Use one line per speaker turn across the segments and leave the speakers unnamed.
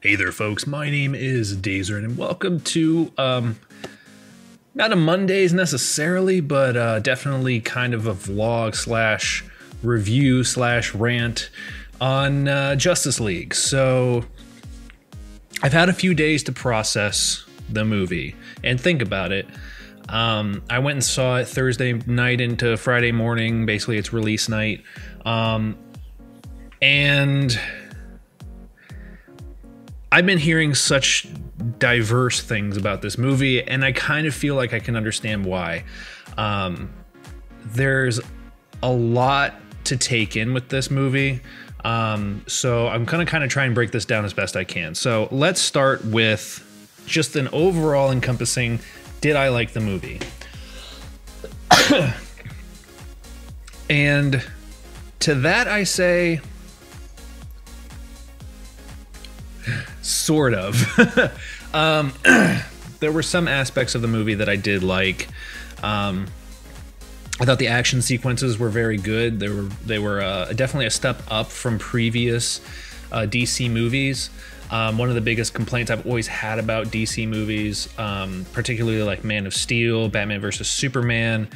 Hey there, folks. My name is Daizoren, and welcome to, not a Mondays necessarily, but definitely kind of a vlog slash review slash rant on Justice League. So, I've had a few days to process the movie and think about it. I went and saw it Thursday night into Friday morning, basically its release night, and I've been hearing such diverse things about this movie, and I kind of feel like I can understand why. There's a lot to take in with this movie, so I'm gonna kind of try and break this down as best I can. So let's start with just an overall encompassing, did I like the movie? And to that I say, sort of. There were some aspects of the movie that I did like. I thought the action sequences were very good. They were definitely a step up from previous DC movies. One of the biggest complaints I've always had about DC movies, particularly like Man of Steel, Batman vs. Superman,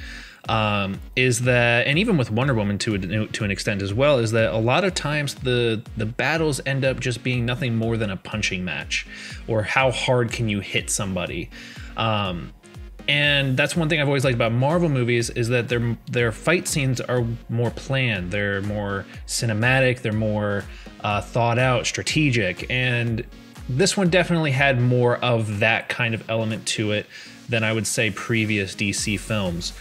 is that, and even with Wonder Woman to an extent as well, is that a lot of times the battles end up just being nothing more than a punching match, or how hard can you hit somebody. And that's one thing I've always liked about Marvel movies, is that their fight scenes are more planned, they're more cinematic, they're more thought out, strategic, and this one definitely had more of that kind of element to it than I would say previous DC films.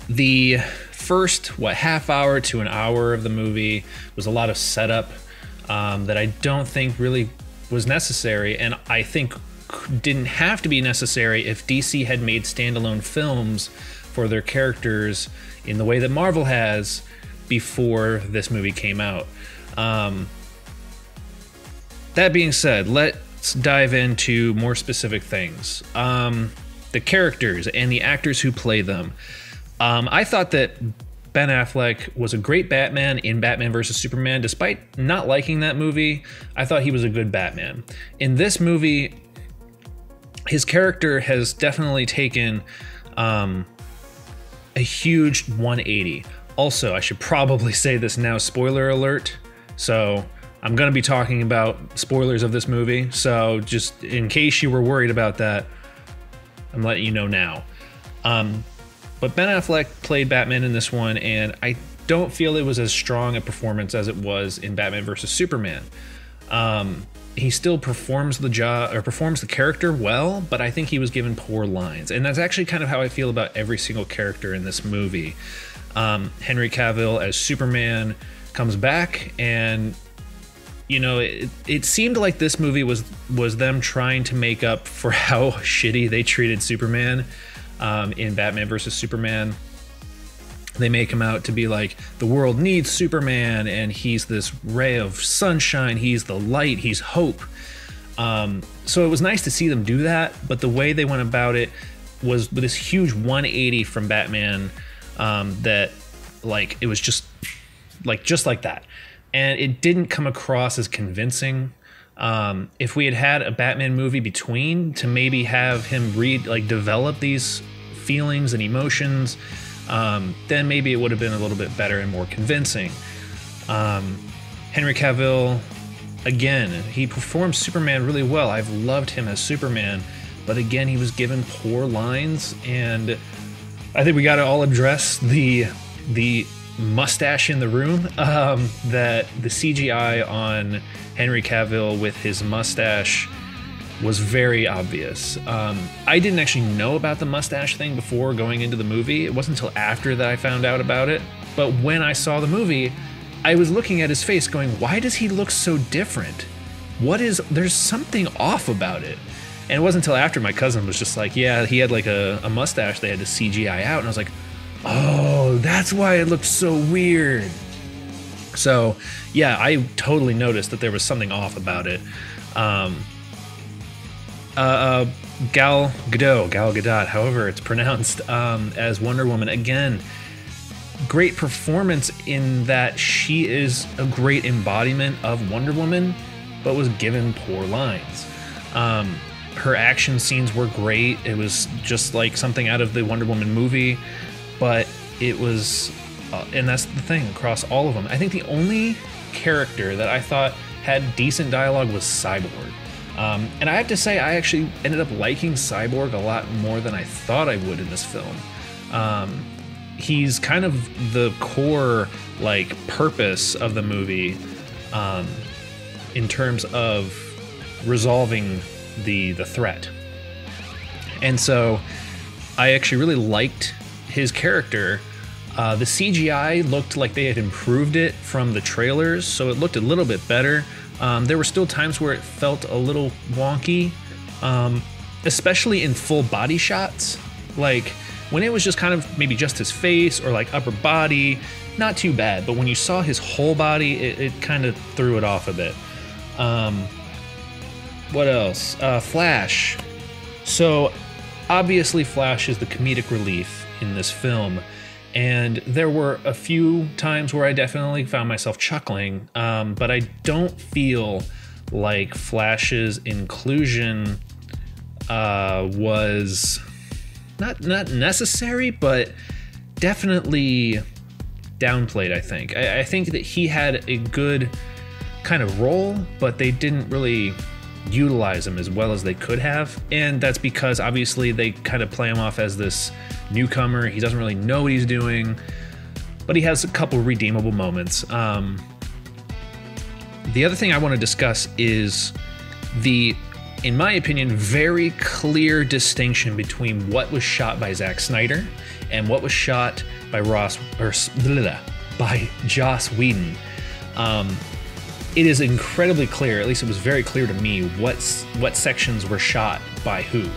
The first, half hour to an hour of the movie was a lot of setup that I don't think really was necessary, and I think didn't have to be necessary if DC had made standalone films for their characters in the way that Marvel has before this movie came out. That being said, let's dive into more specific things. The characters and the actors who play them. I thought that Ben Affleck was a great Batman in Batman vs. Superman. Despite not liking that movie, I thought he was a good Batman. In this movie, his character has definitely taken a huge 180. Also, I should probably say this now, spoiler alert. So I'm going to be talking about spoilers of this movie. So just in case you were worried about that, I'm letting you know now. But Ben Affleck played Batman in this one, and I don't feel it was as strong a performance as it was in Batman vs. Superman. He still performs the job, or performs the character well, but I think he was given poor lines. And that's actually kind of how I feel about every single character in this movie. Henry Cavill as Superman comes back, and you know, it seemed like this movie was them trying to make up for how shitty they treated Superman in Batman vs. Superman. They make him out to be like, the world needs Superman, and he's this ray of sunshine, he's the light, he's hope. So it was nice to see them do that, but the way they went about it was this huge 180 from Batman, that like, it was just like that. And it didn't come across as convincing. If we had had a Batman movie between to maybe have him develop these feelings and emotions, then maybe it would have been a little bit better and more convincing. Henry Cavill, again, he performed Superman really well. I've loved him as Superman, but again, he was given poor lines, and I think we got to all address the mustache in the room. That the CGI on Henry Cavill with his mustache was very obvious. I didn't actually know about the mustache thing before going into the movie. It wasn't until after that I found out about it. But when I saw the movie, I was looking at his face going, why does he look so different? There's something off about it. And it wasn't until after my cousin was just like, yeah, he had like a mustache they had to CGI out. And I was like, oh, that's why it looked so weird. So yeah, I totally noticed that there was something off about it. Gal Gadot, however it's pronounced, as Wonder Woman, again, great performance in that she is a great embodiment of Wonder Woman, but was given poor lines. Her action scenes were great. It was just like something out of the Wonder Woman movie, but it was, and that's the thing across all of them. I think the only character that I thought had decent dialogue was Cyborg. And I have to say, I actually ended up liking Cyborg a lot more than I thought I would in this film. He's kind of the core, like, purpose of the movie in terms of resolving the threat. And so I actually really liked his character. The CGI looked like they had improved it from the trailers, so it looked a little bit better. There were still times where it felt a little wonky, especially in full body shots. Like, when it was just kind of maybe just his face or like upper body, not too bad. But when you saw his whole body, it kind of threw it off a bit. What else? Flash. So obviously Flash is the comedic relief in this film. And there were a few times where I definitely found myself chuckling, but I don't feel like Flash's inclusion was not necessary, but definitely downplayed, I think. I think that he had a good kind of role, but they didn't really utilize him as well as they could have. And that's because obviously they kind of play him off as this newcomer. He doesn't really know what he's doing, but he has a couple redeemable moments. The other thing I want to discuss is the, in my opinion, very clear distinction between what was shot by Zack Snyder and what was shot by Joss Whedon. It is incredibly clear, at least it was very clear to me, what sections were shot by who.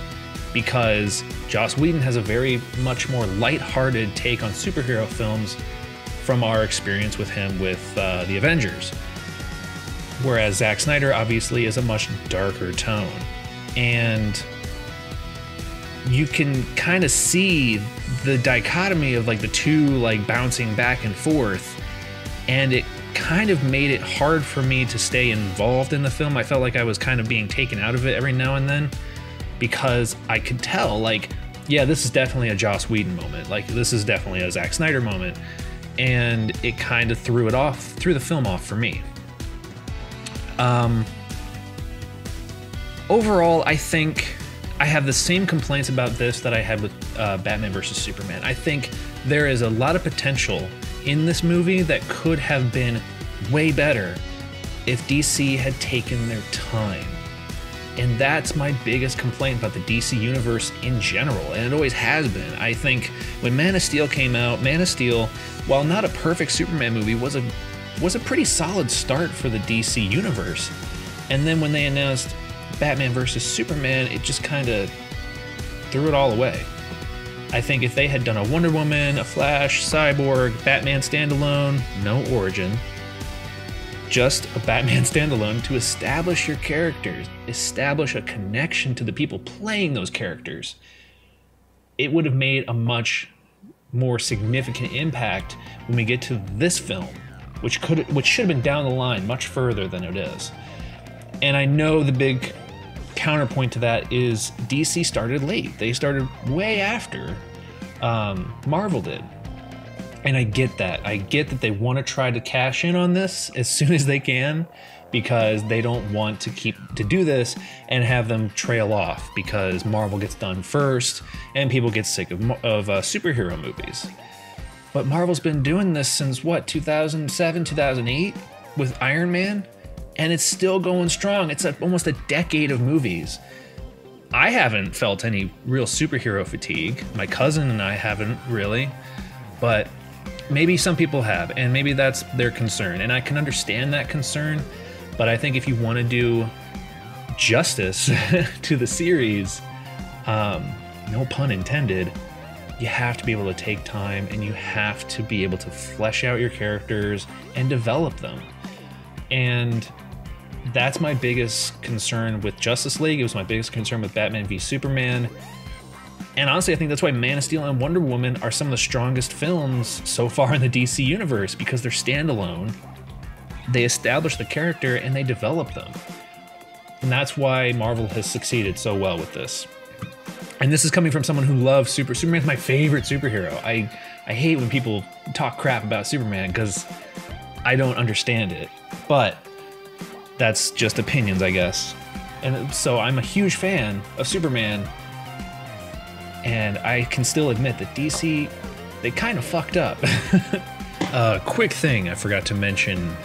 Because Joss Whedon has a very much more lighthearted take on superhero films from our experience with him with the Avengers. Whereas Zack Snyder obviously is a much darker tone. And you can kind of see the dichotomy of like the two like bouncing back and forth, and it kind of made it hard for me to stay involved in the film. I felt like I was kind of being taken out of it every now and then, because I could tell, like, yeah, this is definitely a Joss Whedon moment. Like, this is definitely a Zack Snyder moment. And it kind of threw the film off for me. Overall, I think I have the same complaints about this that I had with Batman vs. Superman. I think there is a lot of potential in this movie that could have been way better if DC had taken their time. And that's my biggest complaint about the DC universe in general, and it always has been. I think when Man of Steel came out, Man of Steel, while not a perfect Superman movie, was a pretty solid start for the DC universe. And then when they announced Batman vs. Superman, it just kind of threw it all away. I think if they had done a Wonder Woman, a Flash, Cyborg, Batman standalone, no origin, just a Batman standalone to establish your characters, establish a connection to the people playing those characters, it would have made a much more significant impact when we get to this film, which should have been down the line much further than it is. And I know the big counterpoint to that is DC started late. They started way after Marvel did. And I get that. I get that they want to try to cash in on this as soon as they can, because they don't want to do this and have them trail off because Marvel gets done first and people get sick of superhero movies. But Marvel's been doing this since what, 2007, 2008 with Iron Man? And it's still going strong. It's almost a decade of movies. I haven't felt any real superhero fatigue. My cousin and I haven't really, but maybe some people have, and maybe that's their concern. And I can understand that concern, but I think if you want to do justice to the series, no pun intended, you have to be able to take time and you have to be able to flesh out your characters and develop them. And that's my biggest concern with Justice League. It was my biggest concern with Batman v Superman. And honestly, I think that's why Man of Steel and Wonder Woman are some of the strongest films so far in the DC universe, because they're standalone. They establish the character and they develop them. And that's why Marvel has succeeded so well with this. And this is coming from someone who loves Superman's my favorite superhero. I hate when people talk crap about Superman because I don't understand it. But that's just opinions, I guess. And so I'm a huge fan of Superman. And I can still admit that DC, they kind of fucked up. Quick thing I forgot to mention,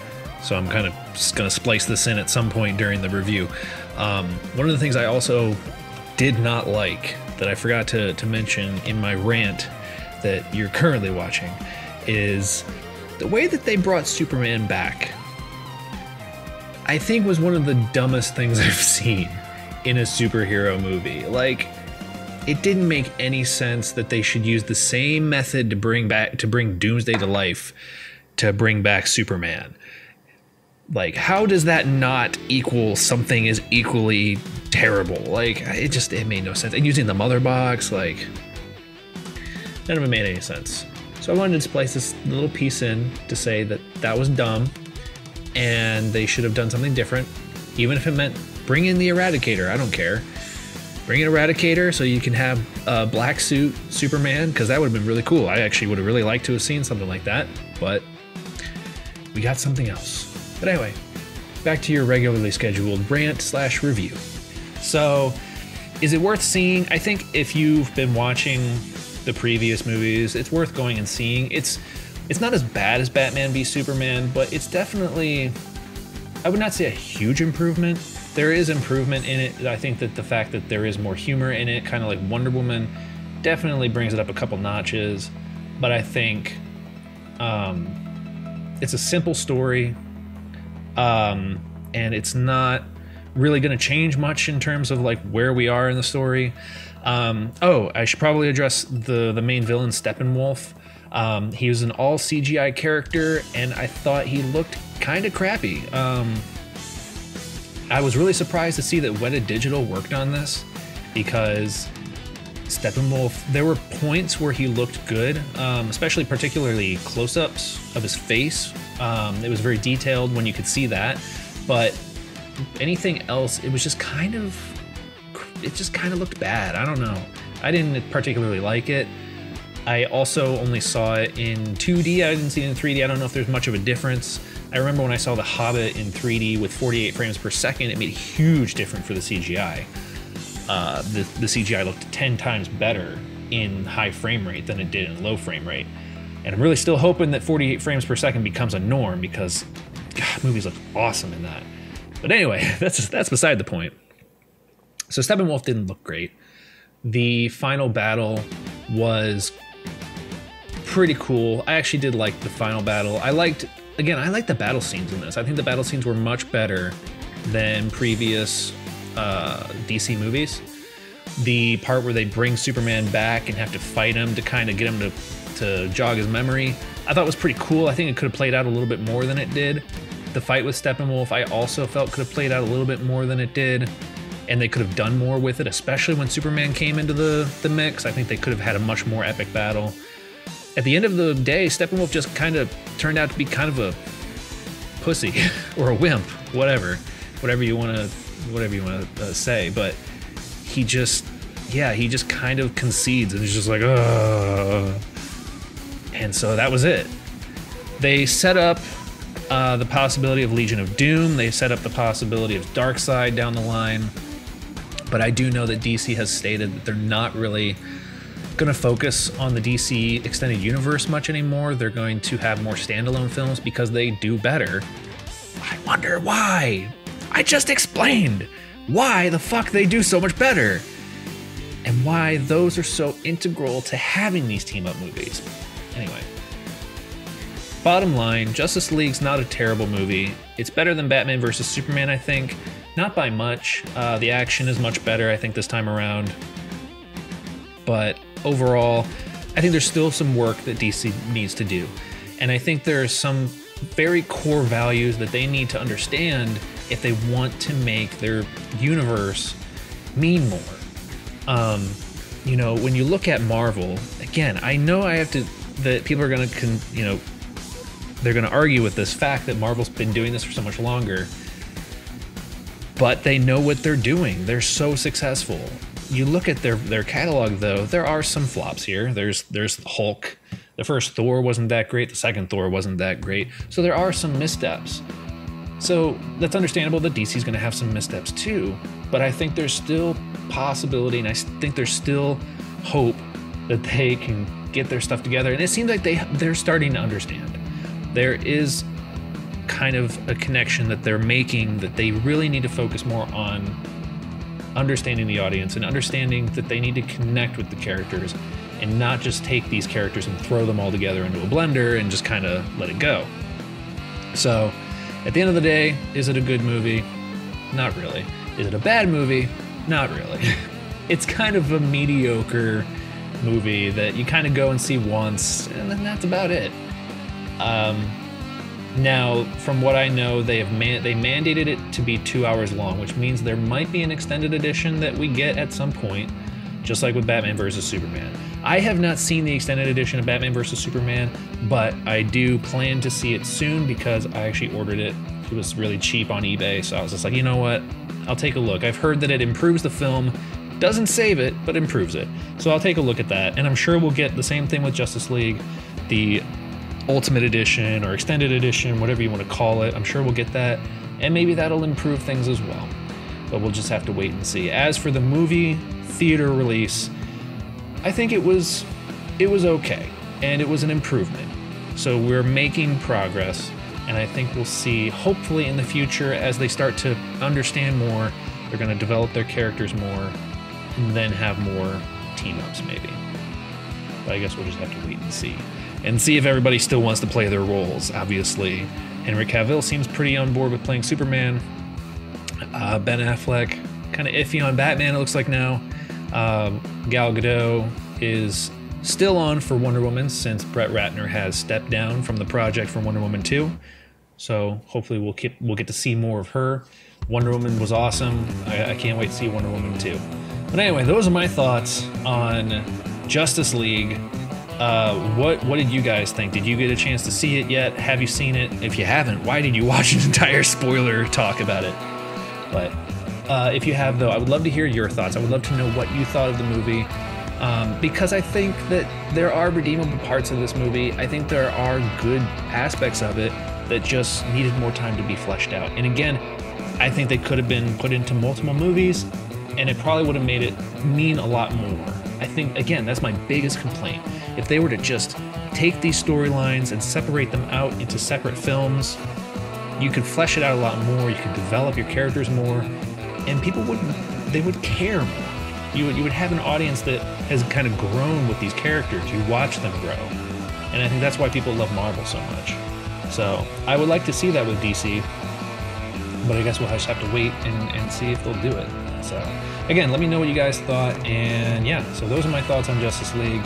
so I'm kind of just gonna splice this in at some point during the review. One of the things I also did not like that I forgot to mention in my rant that you're currently watching is the way that they brought Superman back. I think was one of the dumbest things I've seen in a superhero movie. Like, it didn't make any sense that they should use the same method to bring Doomsday to life to bring back Superman. Like, how does that not equal something is equally terrible? Like, it made no sense. And using the mother box, like, none of it made any sense. So I wanted to splice this little piece in to say that that was dumb and they should have done something different. Even if it meant bring in the Eradicator, I don't care. Bring in Eradicator so you can have a black suit Superman, because that would have been really cool. I actually would have really liked to have seen something like that, but we got something else. But anyway, back to your regularly scheduled rant/review. So, is it worth seeing? I think if you've been watching the previous movies, it's worth going and seeing. It's not as bad as Batman v Superman, but it's definitely, I would not say a huge improvement. There is improvement in it. I think that the fact that there is more humor in it, kind of like Wonder Woman, definitely brings it up a couple notches. But I think it's a simple story, and it's not really going to change much in terms of like where we are in the story. I should probably address the main villain, Steppenwolf. He was an all CGI character, and I thought he looked kind of crappy. I was really surprised to see that Weta Digital worked on this, because Steppenwolf, there were points where he looked good, especially particularly close-ups of his face. It was very detailed when you could see that, but anything else, it just kind of looked bad. I don't know. I didn't particularly like it. I also only saw it in 2D. I didn't see it in 3D. I don't know if there's much of a difference. I remember when I saw The Hobbit in 3D with 48 frames per second, it made a huge difference for the CGI. The CGI looked 10 times better in high frame rate than it did in low frame rate. And I'm really still hoping that 48 frames per second becomes a norm, because God, movies look awesome in that. But anyway, that's beside the point. So Steppenwolf didn't look great. The final battle was pretty cool. I actually did like the final battle. I liked the battle scenes in this. I think the battle scenes were much better than previous DC movies. The part where they bring Superman back and have to fight him to kind of get him to jog his memory, I thought was pretty cool. I think it could have played out a little bit more than it did. The fight with Steppenwolf, I also felt could have played out a little bit more than it did, and they could have done more with it, especially when Superman came into the mix. I think they could have had a much more epic battle. At the end of the day, Steppenwolf just kind of turned out to be kind of a pussy or a wimp, whatever you want to say. But he just kind of concedes, and he's just like, ugh. And so that was it. They set up the possibility of Legion of Doom. They set up the possibility of Darkseid down the line. But I do know that DC has stated that they're not really going to focus on the DC extended universe much anymore. They're going to have more standalone films because they do better. I wonder why. I just explained why the fuck they do so much better, and why those are so integral to having these team-up movies. Anyway, bottom line, Justice League's not a terrible movie. It's better than Batman vs. Superman, I think. Not by much. The action is much better, I think, this time around. But overall, I think there's still some work that DC needs to do. And I think there are some very core values that they need to understand if they want to make their universe mean more. you know, when you look at Marvel, again, I know that people are going to, you know, they're going to argue with this fact that Marvel's been doing this for so much longer, but they know what they're doing. They're so successful. You look at their catalog, though, there are some flops here. There's Hulk. The first Thor wasn't that great. The second Thor wasn't that great. So there are some missteps. So that's understandable that DC's going to have some missteps too, but I think there's still possibility, and I think there's still hope that they can get their stuff together. And it seems like they're starting to understand. There is kind of a connection that they're making, that they really need to focus more on understanding the audience and understanding that they need to connect with the characters and not just take these characters and throw them all together into a blender and just kind of let it go. So at the end of the day, is it a good movie? Not really. Is it a bad movie? Not really. It's kind of a mediocre movie that you kind of go and see once, and then that's about it. Now, from what I know, they mandated it to be 2 hours long, which means there might be an extended edition that we get at some point, just like with Batman vs. Superman. I have not seen the extended edition of Batman vs. Superman, but I do plan to see it soon because I actually ordered it. It was really cheap on eBay, so I was just like, you know what? I'll take a look. I've heard that it improves the film. Doesn't save it, but improves it. So I'll take a look at that, and I'm sure we'll get the same thing with Justice League, the Ultimate Edition or Extended Edition, whatever you want to call it. I'm sure we'll get that, and maybe that'll improve things as well. But we'll just have to wait and see. As for the movie theater release, I think it was okay, and it was an improvement. So we're making progress, and I think we'll see, hopefully in the future, as they start to understand more, they're going to develop their characters more, and then have more team-ups maybe. But I guess we'll just have to wait and see. And see if everybody still wants to play their roles. Obviously, Henry Cavill seems pretty on board with playing Superman. Ben Affleck, kind of iffy on Batman, it looks like now. Gal Gadot is still on for Wonder Woman since Brett Ratner has stepped down from the project for Wonder Woman 2. So hopefully we'll get to see more of her. Wonder Woman was awesome. I can't wait to see Wonder Woman 2. But anyway, those are my thoughts on Justice League. What did you guys think? Did you get a chance to see it yet? Have you seen it? If you haven't, why did you watch an entire spoiler talk about it? But if you have, though, I would love to hear your thoughts. I would love to know what you thought of the movie, because I think that there are redeemable parts of this movie. I think there are good aspects of it that just needed more time to be fleshed out. And again, I think they could have been put into multiple movies, and it probably would have made it mean a lot more. I think, again, that's my biggest complaint. If they were to just take these storylines and separate them out into separate films, you could flesh it out a lot more, you could develop your characters more, and people would care more. You would have an audience that has kind of grown with these characters. You watch them grow. And I think that's why people love Marvel so much. So I would like to see that with DC, but I guess we'll just have to wait and see if they'll do it. So again, let me know what you guys thought, and yeah, so those are my thoughts on Justice League.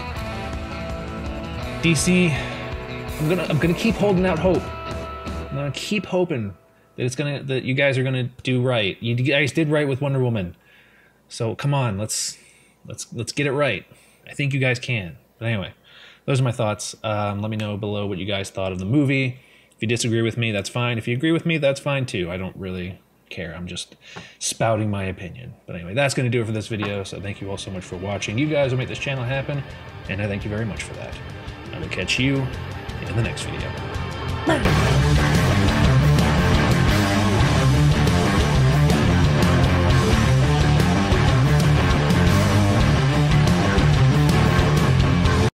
DC, I'm gonna keep holding out hope. I'm gonna keep hoping that that you guys are gonna do right. You guys did right with Wonder Woman, so come on, let's get it right. I think you guys can. But anyway, those are my thoughts. Let me know below what you guys thought of the movie. If you disagree with me, that's fine. If you agree with me, that's fine too. I don't really care. I'm just spouting my opinion. But anyway, that's going to do it for this video. So thank you all so much for watching. You guys will make this channel happen, and I thank you very much for that. I will catch you in the next video.